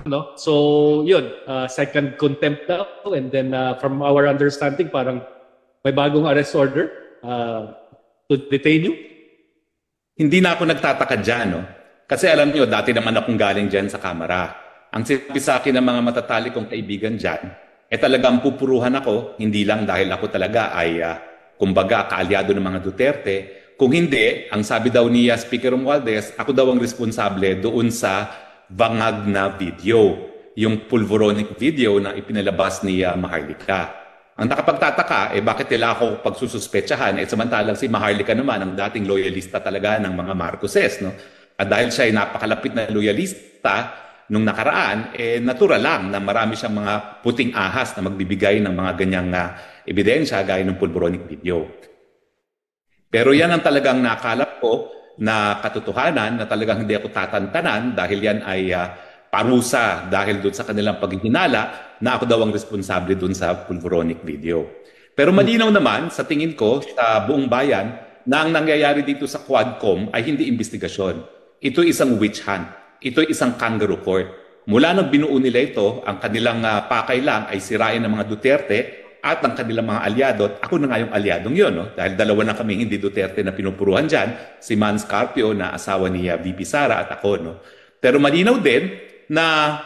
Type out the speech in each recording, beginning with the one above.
no? So, yun, second contempt daw. And then from our understanding, parang may bagong arrest order to detain you. Hindi na ako nagtataka dyan, no? Kasi alam nyo, dati naman akong galing dyan sa Kamara. Ang sinabi sa akin ng mga matatalik kong kaibigan dyan, talagang pupuruhan ako, hindi lang dahil ako talaga ay, kumbaga, kaalyado ng mga Duterte. Kung hindi, ang sabi daw ni Speaker Romualdez, ako daw ang responsable doon sa bangag na video, yung pulveronic video na ipinalabas ni Maharlika. Ang nakapagtataka, bakit nila ako pagsususpetsahan? Samantalang si Maharlika naman, ang dating loyalista talaga ng mga Marcoses. No? At dahil siya ay napakalapit na loyalista nung nakaraan, natural lang na marami siyang mga puting ahas na magbibigay ng mga ganyang ebidensya gaya ng pulveronic video. Pero yan ang talagang nakalap ko na katotohanan na talagang hindi ako tatantanan dahil yan ay parusa dahil doon sa kanilang paghihinala na ako daw ang responsable doon sa pulveronic video. Pero malinaw naman sa tingin ko sa buong bayan na ang nangyayari dito sa Quadcom ay hindi investigasyon. Ito isang witch hunt. Ito isang kangaroo court. Mula nang binuo nila ito, ang kanilang pakay lang ay sirain ng mga Duterte at ang kanilang mga alyado. At ako na nga yung alyadong yun, no? Dahil dalawa na kami hindi Duterte na pinupuruhan dyan, si Man Scarpio na asawa ni VP Sara at ako. No? Pero malinaw din na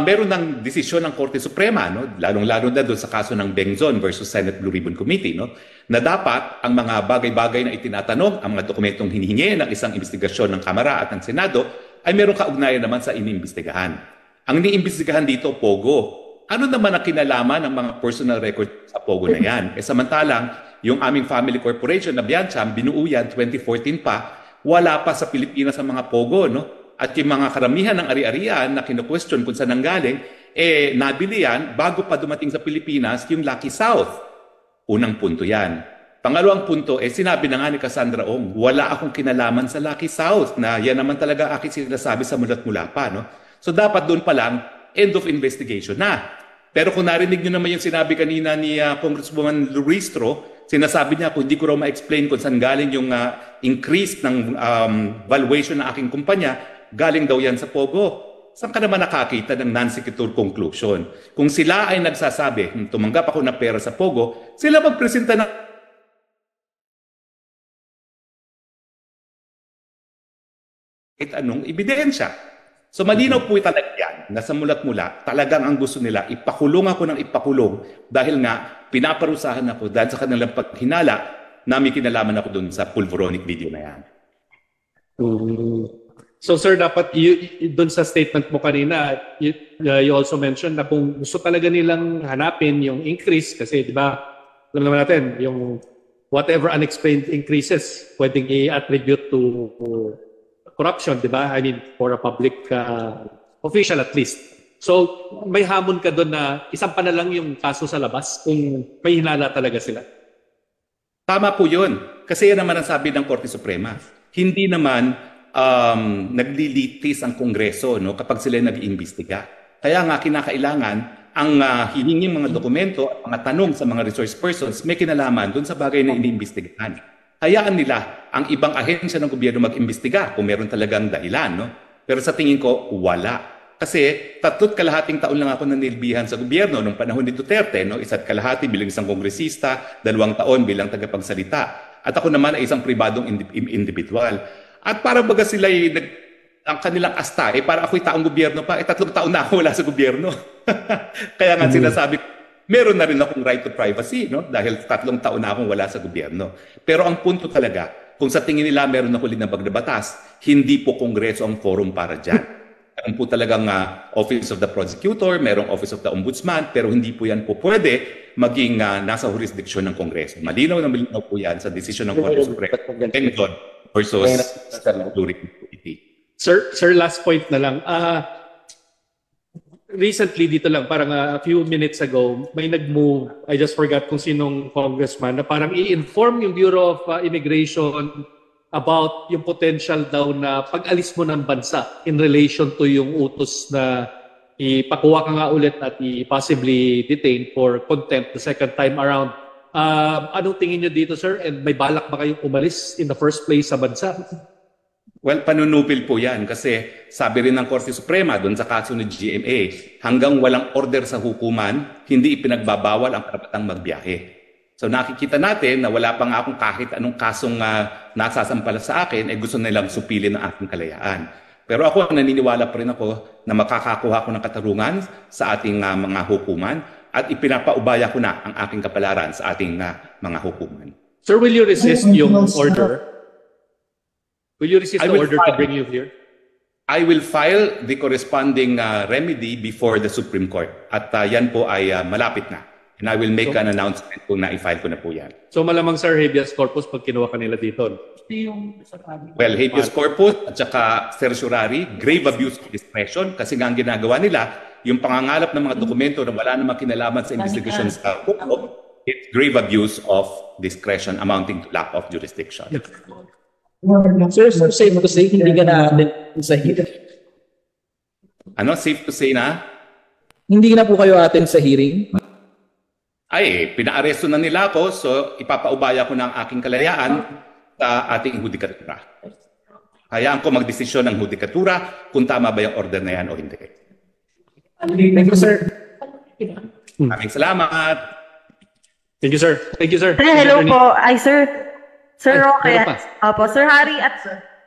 meron ng desisyon ng Korte Suprema, no? Lalong-lalo na doon sa kaso ng Bengzon versus Senate Blue Ribbon Committee, no? Na dapat ang mga bagay-bagay na itinatanong, ang mga dokumentong hinihingi ng isang investigasyon ng Kamara at ng Senado, ay meron kaugnayan naman sa iniimbestigahan. Ang iniimbestigahan dito, Pogo. Ano naman ang kinalaman ng mga personal record sa Pogo na yan? Samantalang, yung aming family corporation na Biancham, binuo yan 2014 pa, wala pa sa Pilipinas ang mga Pogo, no? At yung mga karamihan ng ari-arian na kinu-question kung saan nanggaling, nabili yan bago pa dumating sa Pilipinas yung Lucky South. Unang punto yan. Pangalawang punto, sinabi na nga ni Cassandra Ong, wala akong kinalaman sa Lucky South na yan naman talaga aking sinasabi sa mulat mula pa. No? So dapat doon pa lang, end of investigation na. Pero kung narinig nyo naman yung sinabi kanina ni Congresswoman Luristro, sinasabi niya kung hindi ko raw ma-explain kung saan galing yung increase ng valuation ng aking kumpanya, galing daw yan sa Pogo. Saan ka naman nakakita ng non-sequitur conclusion? Kung sila ay nagsasabi, tumanggap ako ng pera sa Pogo, sila magpresenta ng anong ebidensya. So malinaw po talaga yan, na sa mulat-mula, talagang ang gusto nila, ipakulong ako ng ipakulong dahil nga pinaparusahan ako dahil sa kanilang paghinala na may kinalaman ako dun sa pulveronic video na yan. So sir, dapat doon sa statement mo kanina, you also mentioned na kung gusto talaga nilang hanapin yung increase, kasi di ba, alam naman natin, yung whatever unexplained increases, pwedeng i-attribute to corruption, di ba? I mean, for a public official at least. So, may hamon ka doon na isang pa na lang yung kaso sa labas kung may hinala talaga sila. Tama po yun. Kasi yan naman ang sabi ng Korte Suprema. Hindi naman naglilitis ang Kongreso, no, kapag sila nag-iimbestiga. Kaya nga kinakailangan ang hiningin mga dokumento at mga tanong sa mga resource persons may kinalaman doon sa bagay na iniimbestigahan. Hayaan nila ang ibang ahensya ng gobyerno mag-imbestiga kung meron talagang dahilan. No? Pero sa tingin ko, wala. Kasi 3.5 taon lang ako nanilbihan sa gobyerno nung panahon ni Duterte. No? 1.5 bilang isang kongresista, 2 taon bilang tagapagsalita. At ako naman ay isang pribadong individual. At para baga sila ang kanilang asta, para ako'y taong gobyerno pa, 3 taon na ako wala sa gobyerno. Kaya nga sinasabi ko, meron na rin akong right to privacy, no? Dahil 3 taon na akong wala sa gobyerno. Pero ang punto talaga, kung sa tingin nila meron na linabag na batas, hindi po Kongreso ang forum para dyan. Meron po talagang Office of the Prosecutor, merong Office of the Ombudsman, pero hindi po yan po pwede maging nasa jurisdiction ng Kongreso. Malinaw na malinaw po yan sa desisyon ng Korte Suprema. Bengzon versus Sir, last point na lang. Recently, dito lang, parang a few minutes ago, may nag-move, I just forgot kung sinong congressman, na parang i-inform yung Bureau of Immigration about yung potential daw na pag-alis mo ng bansa in relation to yung utos na ipakuha ka nga ulit at i-possibly detain for contempt the second time around. Anong tingin nyo dito, sir? And may balak ba kayong umalis in the first place sa bansa? Well, panunupil po yan kasi sabi rin ng Korte Suprema doon sa kaso ni GMA, hanggang walang order sa hukuman, hindi ipinagbabawal ang karapatang magbiyahe. So nakikita natin na wala pa nga akong kahit anong kasong nasasampala sa akin, gusto nilang supilin ang aking kalayaan. Pero ako, naniniwala pa rin ako na makakakuha ko ng katarungan sa ating mga hukuman at ipinapaubaya ko na ang aking kapalaran sa ating mga hukuman. Sir, will you resist yung order? Will you resist the order to bring you here? I will file the corresponding remedy before the Supreme Court. At yan po ay malapit na. And I will make an announcement kung na-file ko na po yan. So malamang, sir, habeas corpus pag kinuha kanila dito. Well, habeas corpus at saka certiorari, grave abuse of discretion, kasi nga ang ginagawa nila, yung pangangalap ng mga dokumento na wala namang kinalaman sa investigation sa hukom, it's grave abuse of discretion amounting to lack of jurisdiction. Sir, safe to say, hindi ka na-attend sa hearing? Ano? Safe to say na? Hindi na po kayo attend sa hearing? Ay, pinaaresto na nila ako, so ipapaubaya ko ng aking kalayaan sa ating hudikatura. Hayaan ko magdesisyon ng hudikatura kung tama ba yung order na yan o hindi. Thank you, sir. Maraming salamat. Thank you, sir. Thank you, sir. Hello po. Ay, sir. Sir Ay, Roque. meron pa. Opo, Sir Harry at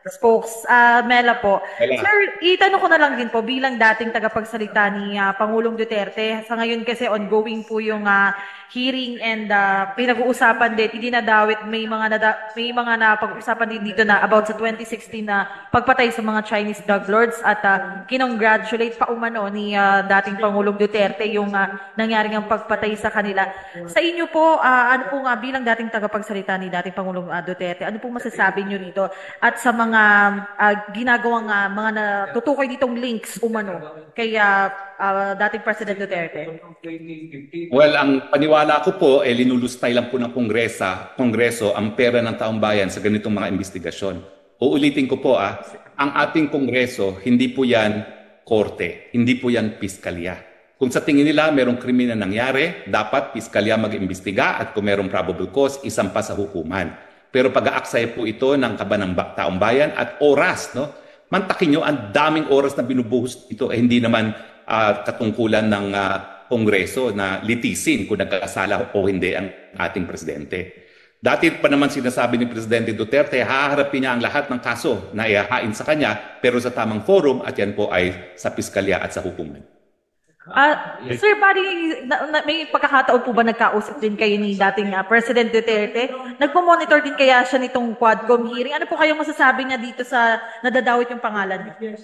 Spokes. Mela po. Mela. Sir, itanong ko na lang din po bilang dating tagapagsalita ni Pangulong Duterte. Sa ngayon kasi ongoing po yung hearing and pinag-uusapan din, idinadawit, may mga napag-uusapan din dito na about sa 2016 na pagpatay sa mga Chinese drug lords at kinongratulate pa umano ni dating Pangulong Duterte yung nangyaring ang pagpatay sa kanila. Sa inyo po, ano po nga bilang dating tagapagsalita ni dating Pangulong Duterte, ano po masasabi nyo dito? At sa mga ginagawang mga natutukoy ditong links umano kay dating President Duterte? Well, ang paniwala ko po, linulustay lang po ng Kongreso ang pera ng taong bayan sa ganitong mga investigasyon. Uulitin ko po, ang ating Kongreso, hindi po yan korte, hindi po yan piskalya. Kung sa tingin nila merong krimen na nangyari, dapat piskalya mag-imbestiga at kung merong probable cause, isampa sa hukuman. Pero pag-aaksaya po ito ng kaban ng taong bayan at oras, no? Mantakin nyo, ang daming oras na binubuhos ito, hindi naman katungkulan ng Kongreso na litisin kung nagkakasala o hindi ang ating presidente. Dati pa naman sinasabi ni Presidente Duterte, haharapin niya ang lahat ng kaso na ihahain sa kanya, pero sa tamang forum at yan po ay sa piskalya at sa hukuman. Sir, may pagkakataon po ba nagkausap din kayo ni dating President Duterte? Nagpo-monitor din kaya siya nitong Quadcom hearing? Ano po kayong masasabi niya dito sa nadadawit yung pangalan niya?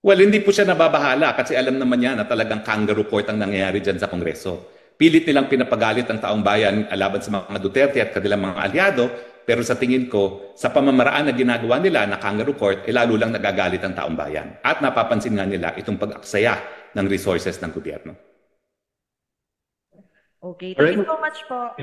Well, hindi po siya nababahala kasi alam naman niya na talagang kangaroo court ang nangyayari dyan sa Kongreso. Pilit nilang pinapagalit ang taong bayan laban sa mga Duterte at kanilang mga aliado, pero sa tingin ko, sa pamamaraan na ginagawa nila na kangaroo court, lalo lang nagagalit ang taong bayan. At napapansin nga nila itong pag-aksaya ng resources ng gobyerno. Okay, thank you so much po.